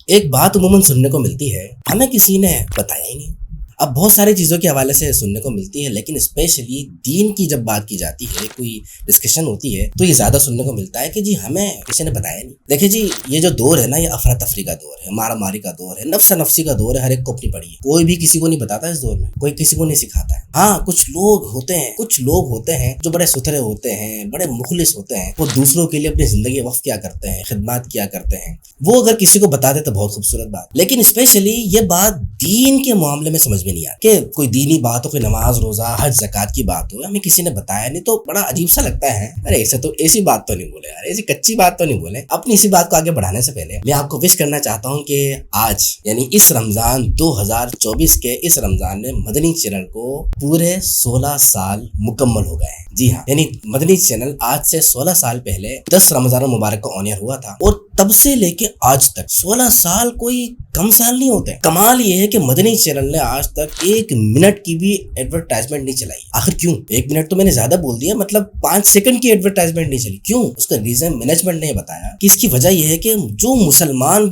ایک بات عموماً سننے کو ملتی ہے، ہمیں کسی نے بتایا ہی نہیں۔ اب بہت ساری چیزوں کے حوالے سے سننے کو ملتی ہے، لیکن اسپیشلی دین کی جب بات کی جاتی ہے، کوئی ڈسکشن ہوتی ہے، تو یہ زیادہ سننے کو ملتا ہے کہ جی ہمیں کسی نے بتایا نہیں۔ دیکھیں جی، یہ جو دور ہے نا، یہ افراتفری کا دور ہے، مارا ماری کا دور ہے، نفس نفسی کا دور ہے، ہر ایک کو اپنی پڑی ہے۔ کوئی بھی کسی کو نہیں بتاتا اس دور میں، کوئی کسی کو نہیں سکھاتا ہے۔ ہاں، کچھ لوگ ہوتے ہیں جو بڑے ستھرے ہوتے ہیں، بڑے مخلص ہوتے ہیں، وہ دوسروں کے لیے اپنی زندگی وقف کیا کرتے ہیں، خدمات کیا کرتے ہیں۔ وہ اگر کسی کو بتا دے تو بہت خوبصورت بات، لیکن اسپیشلی یہ بات دین کے معاملے میں سمجھ میں نہیں آتی کہ کوئی دینی بات ہو، کوئی نماز روزہ حج زکات کی بات ہو، ہمیں کسی نے بتایا نہیں تو بڑا عجیب سا لگتا ہے۔ ارے ایسی بات تو نہیں بولے یار، ایسی کچی بات تو نہیں بولے۔ اپنی اسی بات کو آگے بڑھانے سے پہلے میں آپ کو وش کرنا چاہتا ہوں کہ آج یعنی اس رمضان 2024 کے اس رمضان میں مدنی چینل کو پورے 16 سال مکمل ہو گئے ہیں۔ جی ہاں، یعنی مدنی چینل آج سے 16 سال پہلے 10 رمضان المبارک کو آن ایئر ہوا تھا، اور تب سے لے کے آج تک 16 سال کوئی کم سال نہیں ہوتے۔ کمال یہ ہے کہ مدنی چینل نے آج تک 1 منٹ کی بھی ایڈورٹائزمنٹ نہیں چلائی۔ آخر کیوں؟ 1 منٹ تو میں نے زیادہ بول دیا، مطلب 5 سیکنڈ کی ایڈورٹائزمنٹ نہیں چلی۔ کیوں؟ اس کا ریزن مینجمنٹ نے بتایا کہ اس کی وجہ یہ ہے کہ جو مسلمان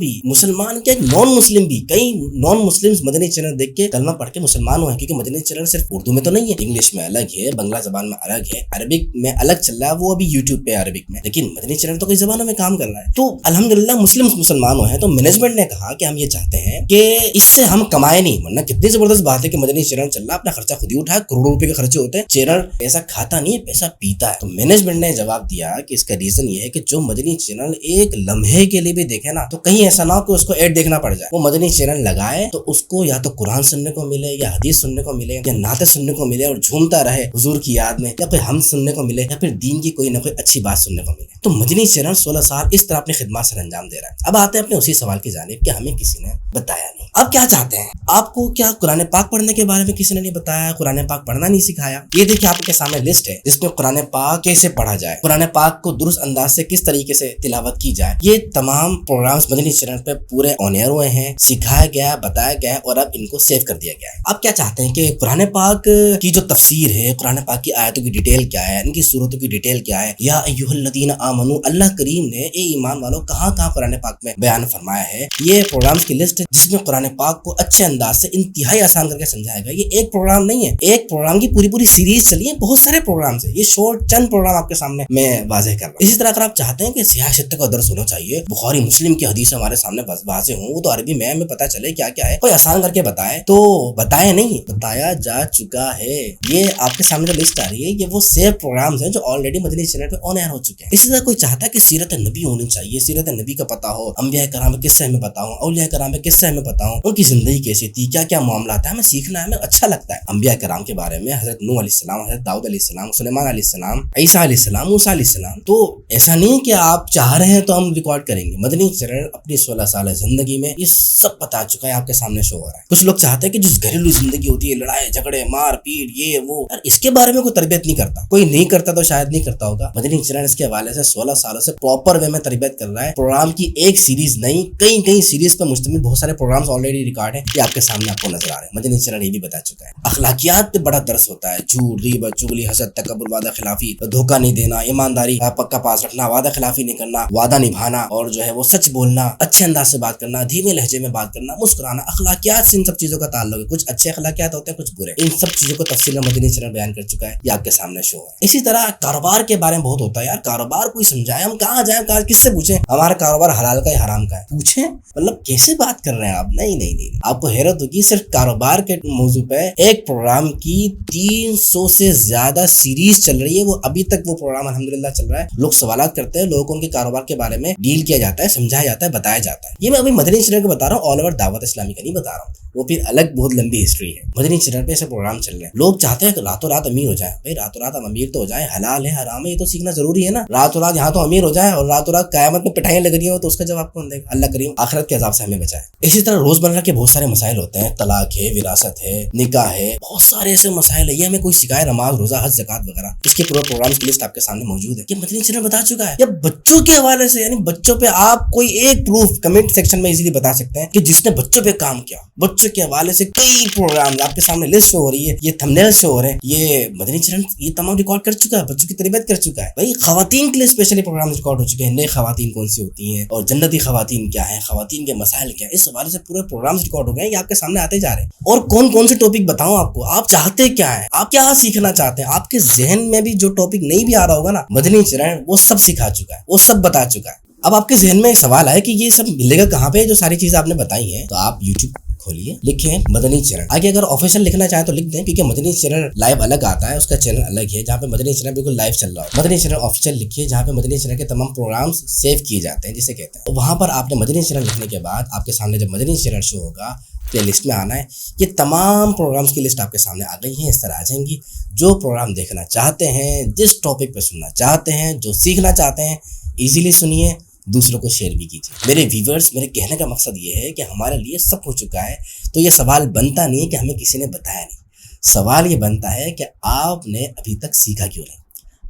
کیا نان مسلم بھی، کئی نان مسلمز مدنی چینل دیکھ کے کلمہ پڑھ کے مسلمان ہوئے ہیں، کیونکہ مدنی چینل صرف اردو میں تو نہیں ہے، انگلش میں الگ ہے، بنگلہ زبان میں الگ ہے، عربک میں الگ چل رہا ہے، وہ ابھی یوٹیوب پہ عربک میں، لیکن مدنی چینل تو کئی زبانوں میں کام کر رہا ہے۔ تو الحمدللہ مسلمان ہوئے ہیں، تو مینجمنٹ نے کہا کہ ہم یہ چاہتے ہیں کہ اس سے ہم کمائے نہیں، ورنہ کتنی زبردست بات ہے کہ مدنی چینل چل رہا ہے، اپنا خرچہ خود ہی اٹھا، کروڑوں روپے کے خرچے ہوتے ہیں، چینل پیسہ کھاتا نہیں ہے، پیسہ پیتا ہے۔ تو مینجمنٹ نے جواب دیا کہ اس کا ریزن یہ ہے کہ جو مدنی چینل ایک لمحے کے لیے بھی دیکھے نا، تو کہیں ایسا نہ ہو کہ اس کو ایڈ دیکھنا پڑ جائے۔ وہ مدنی چینل لگائے تو اس کو یا تو قرآن سننے کو ملے، یا حدیث سننے کو ملے، یا نعتیں سننے کو ملے اور جھومتا رہے حضور کی یاد میں، یا پھر ہم سننے کو ملے، یا پھر دین کی کوئی نہ کوئی اچھی بات سننے کو ملے۔ تو مدنی چینل 16 سال اس طرح اپنی خدمات سر انجام دے رہا ہے۔ اب آتے ہیں اپنے اسی سوال کی جانب کہ ہمیں کسی نے بتایا نہیں۔ آپ کیا چاہتے ہیں؟ آپ کو کیا قرآن پاک پڑھنے کے بارے میں کسی نے نہیں بتایا؟ قرآن پاک پڑھنا نہیں سکھایا؟ یہ دیکھیں آپ کے سامنے لسٹ ہے جس میں قرآن پاک کیسے پڑھا جائے، قرآن پاک کو درست انداز سے کس طریقے سے تلاوت کی جائے۔ یہ تمام پروگرامز مدنی چینل پہ پورے آن ایئر ہوئے ہیں، سکھایا گیا ہے، بتایا گیا ہے، اور اب ان کو سیو کر دیا گیا ہے۔ آپ کیا چاہتے ہیں کہ قرآن پاک کی جو تفسیر ہے، قرآن پاک کی آیتوں کی ڈیٹیل کیا ہے، ان کی سورتوں کی ڈیٹیل کیا ہے، یا ایھا الذین آمنو، اللہ کریم نے اے ایمان والو کہاں قرآن پاک میں بیان فرمایا ہے، یہ پروگرامز کی لسٹ ہے جس میں قرآن پاک کو اچھے انداز سے انتہائی آسان کر کے سمجھایا گیا۔ یہ ایک پروگرام نہیں ہے، ایک پروگرام کی پوری سیریز چلی ہے، بہت سارے پروگرامز ہیں، یہ شارٹ چند پروگرام آپ کے سامنے میں واضح کر رہا ہوں۔ اسی طرح اگر آپ چاہتے ہیں کہ سیاست کا درس ہونا چاہیے، بخاری مسلم کی حدیث ہمارے سامنے واضح ہوں، وہ تو عربی میں ہمیں پتہ چلے کیا کیا ہے، کوئی آسان کر کے بتائے، تو بتایا نہیں، بتایا جا چکا ہے۔ یہ آپ کے سامنے جو لسٹ آ رہی ہے، یہ وہ سیو پروگرامز ہیں جو آلریڈی مدنی چینل پہ آن ایئر ہو چکے ہیں۔ اسی طرح کوئی چاہتا ہے کہ سیرت نبی ہونی چاہیے، سیرت نبی کا پتہ ہو، انبیاء کرام کے قصے ہمیں پتہ ہوں، اولیاء کرام کے قصے ہمیں پتہ ہوں، ان کی زندگی کیسی تھی، کیا کیا معاملات ہیں، ہمیں سیکھنا ہے، ہمیں اچھا لگتا ہے انبیاء کرام کے بارے میں، حضرت نوح علیہ السلام، حضرت داؤد علیہ السلام، سلیمان علیہ السلام، عیسیٰ علیہ السلام، موسیٰ علیہ السلام۔ تو ایسا نہیں کہ آپ چاہ رہے ہیں تو ہم ریکارڈ کریں گے، مدنی چینل اپنی 16 سال زندگی میں یہ سب بتا چکا ہے، آپ کے سامنے شو ہو رہا ہے۔ کچھ لوگ چاہتے ہیں کہ جس گھریلو زندگی ہوتی ہے، لڑائی جھگڑے مار پیٹ یہ وہ، اس کے بارے میں کوئی تربیت نہیں کرتا، کوئی نہیں کرتا تو شاید نہیں کرتا ہوگا۔ مدنی چینل اس کے حوالے سے 16 سالوں سے پراپر وے میں تربیت کر رہا ہے۔ پروگرام کی ایک سیریز نہیں، کئی سیریز پر مشتمل بہت سارے پروگرامز آلریڈی ریکارڈ ہیں، یہ آپ کے سامنے آپ کو نظر آ رہے ہیں۔ مدنی چینل یہ بھی بتا چکا ہے۔ اخلاقیات پہ بڑا درس ہوتا ہے، جھوٹ، غیبت، چغلی، حسد، تکبر، وعدہ خلافی، دھوکہ نہیں دینا، ایمانداری پکا پاس رکھنا، وعدہ خلافی نہیں کرنا، وعدہ نبھانا، اور جو ہے وہ سچ بولنا، اچھے انداز سے بات کرنا، دھیمے لہجے میں بات کرنا، مسکرانا۔ اخلاقیات سے ان سب چیزوں کا تعلق ہے، کچھ اچھے اخلاقیات ہوتے ہیں، کچھ برے۔ ان سب چیزوں کو تفصیل میں مدنی چینل بیان کر چکا ہے، یہ آپ کے سامنے شو ہے۔ اسی طرح کاروبار کے بارے میں بہت ہوتا ہے، یار کاروبار کوئی سمجھائے، ہم کہاں جائیں، کس سے پوچھیں ہمارا کاروبار حلال کا ہے حرام کا ہے، پوچھیں، مطلب کیسے بات کر رہے ہیں آپ؟ نہیں، آپ کو حیرت ہوگی، صرف کاروبار کے موضوع پہ ایک پروگرام کی 300 سے زیادہ سیریز چل رہی ہے، وہ ابھی تک وہ پروگرام الحمدللہ چل رہا ہے۔ لوگ سوالات کرتے ہیں، لوگوں کو ان کے کاروبار کے بارے میں ڈیل کیا جاتا ہے، سمجھایا جاتا ہے، بتایا جاتا ہے۔ یہ میں ابھی مدنی چینل کو بتا رہا ہوں، آل اوور دعوت اسلامی کا نہیں بتا رہا ہوں، وہ پھر الگ بہت لمبی ہسٹری ہے۔ مدنی چینل پہ ایسے پروگرام چل رہے ہیں، لوگ چاہتے ہیں کہ راتوں رات امیر ہو جائیں۔ بھائی راتوں رات ہم امیر تو ہو جائیں، حلال ہے حرام ہے یہ تو سیکھنا ضروری ہے نا۔ راتوں رات یہاں تو امیر ہو جائیں اور راتوں رات قیامت میں پٹھائیاں لگ رہی ہوں تو اس کا جواب کون دے گا؟ اللہ کریم آخرت کے عذاب سے ہمیں بچائے۔ اسی طرح روزمرہ کے بہت سارے مسائل ہوتے ہیں، طلاق ہے، وراثت ہے، نکاح ہے، بہت سارے ایسے مسائل ہیں، یہ ہمیں کوئی سکھائے، نماز روزہ حج زکات وغیرہ، اس کے پورے پروگرامز کی لسٹ آپ کے سامنے موجود ہے، یہ مدنی چینل بتا چکا ہے۔ یا بچوں کے حوالے سے، یعنی بچوں پہ آپ کوئی ایک پروف کمنٹ سیکشن میں ایزیلی بتا سکتے ہیں کہ جس نے بچوں پہ کام کیا، بچوں کے حوالے سے کئی پروگرام آپ کے سامنے لسٹ شو ہو رہی ہے، یہ تھمبنیل شو ہو رہے ہیں، یہ مدنی چینل یہ تمام ریکارڈ کر چکا ہے، بچوں کی تربیت کر چکا ہے۔ بھائی خواتین کے لیے اسپیشلی پروگرام ریکارڈ ہو چکے ہیں، نئے خواتین کون سی ہوتی ہیں اور جنتی خواتین کیا ہیں, خواتین کے مسائل کیا ہیں, اس حوالے سے پورے پروگرامز ریکارڈ ہو گئے ہیں, یہ آپ کے سامنے آتے جا رہے ہیں. اور کون کون سے ٹاپک بتاؤں آپ کو, آپ چاہتے کیا ہیں, آپ کیا سیکھنا چاہتے ہیں. آپ کے ذہن میں بھی جو ٹاپک نہیں بھی آ رہا ہوگا نا, مدنی چرن وہ سب سکھا چکا ہے, وہ سب بتا چکا ہے. اب آپ کے ذہن میں ایک سوال ہے کہ یہ سب ملے گا کہاں پہ, جو ساری چیزیں آپ نے بتائی ہیں. تو آپ یوٹیوب کھولیے, لکھیں مدنی چرن. آگے اگر آفیشیل لکھنا چاہیں تو لکھ دیں, کیونکہ مدنی چرن لائیو الگ آتا ہے, اس کا چینل الگ ہے جہاں پہ مدنی چرن بالکل لائیو چل رہا ہو. مدنی چرن آفیشیل لکھیے جہاں پہ مدنی چرن کے تمام پروگرامز سیو کیے جاتے ہیں, جسے کہتے ہیں. تو وہاں پر آپ نے مدنی چرن لکھنے کے بعد آپ کے سامنے جب مدنی چرن شو ہوگا پلے لسٹ میں آنا ہے. یہ تمام پروگرامز کی لسٹ آپ کے سامنے آ گئی ہیں, اس طرح آ جائیں گی. جو پروگرام دیکھنا چاہتے ہیں, جس ٹاپک پہ سننا چاہتے ہیں, جو سیکھنا چاہتے ہیں, ایزیلی سنیے, دوسروں کو شیئر بھی کیجیے. میرے ویورز, میرے کہنے کا مقصد یہ ہے کہ ہمارے لیے سب ہو چکا ہے, تو یہ سوال بنتا نہیں ہے کہ ہمیں کسی نے بتایا نہیں. سوال یہ بنتا ہے کہ آپ نے ابھی تک سیکھا کیوں نہیں,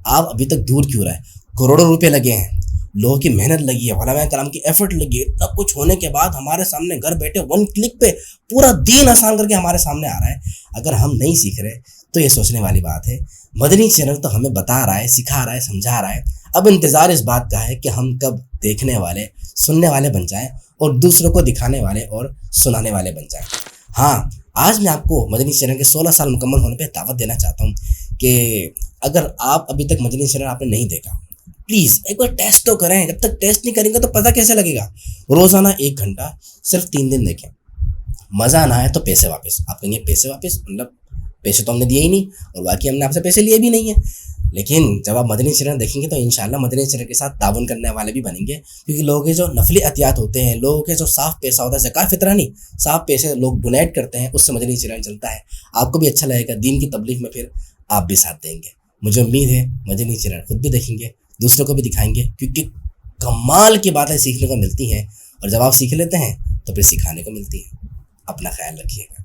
آپ ابھی تک دور کیوں رہے. کروڑوں روپے لگے ہیں, لوگوں کی محنت لگی ہے, علماء کرام کی ایفرٹ لگی ہے, اتنا کچھ ہونے کے بعد ہمارے سامنے گھر بیٹھے 1 کلک پہ پورا دین آسان کر کے ہمارے سامنے آ رہا ہے. اگر ہم نہیں سیکھ رہے تو یہ سوچنے والی بات ہے. مدنی چینل تو ہمیں بتا رہا ہے, سکھا رہا ہے, سمجھا رہا ہے. اب انتظار اس بات کا ہے کہ ہم کب دیکھنے والے, سننے والے بن جائیں اور دوسروں کو دکھانے والے اور سنانے والے بن جائیں. ہاں, آج میں آپ کو مدنی چینل کے 16 سال مکمل ہونے پہ دعوت دینا چاہتا ہوں کہ اگر آپ ابھی تک مدنی چینل آپ نے نہیں دیکھا, پلیز ایک بار ٹیسٹ تو کریں. جب تک ٹیسٹ نہیں کریں گے تو پتہ کیسے لگے گا. روزانہ 1 گھنٹہ صرف 3 دن دیکھیں. مزہ نہ آئے تو پیسے واپس. آپ کہیں گے پیسے واپس, مطلب پیسے تو ہم نے دیے ہی نہیں, اور باقی ہم نے آپ سے پیسے لیے بھی نہیں ہیں. لیکن جب آپ مدنی چرن دیکھیں گے تو انشاءاللہ مدنی چرن کے ساتھ تعاون کرنے والے بھی بنیں گے, کیونکہ لوگوں کے جو نفلی عطیات ہوتے ہیں, لوگوں کے جو صاف پیسہ ہوتا ہے, زکات فطرہ نہیں, صاف پیسے لوگ ڈونیٹ کرتے ہیں, اس سے مدنی چرن چلتا ہے. آپ کو بھی اچھا لگے گا, دین کی تبلیغ میں پھر آپ بھی ساتھ دیں گے. مجھے امید ہے مدنی چرن خود بھی دیکھیں گے, دوسروں کو بھی دکھائیں گے, کیونکہ کمال کی باتیں سیکھنے کو ملتی ہیں, اور جب آپ سیکھ لیتے ہیں تو پھر سکھانے کو ملتی ہیں. اپنا خیال رکھیے گا.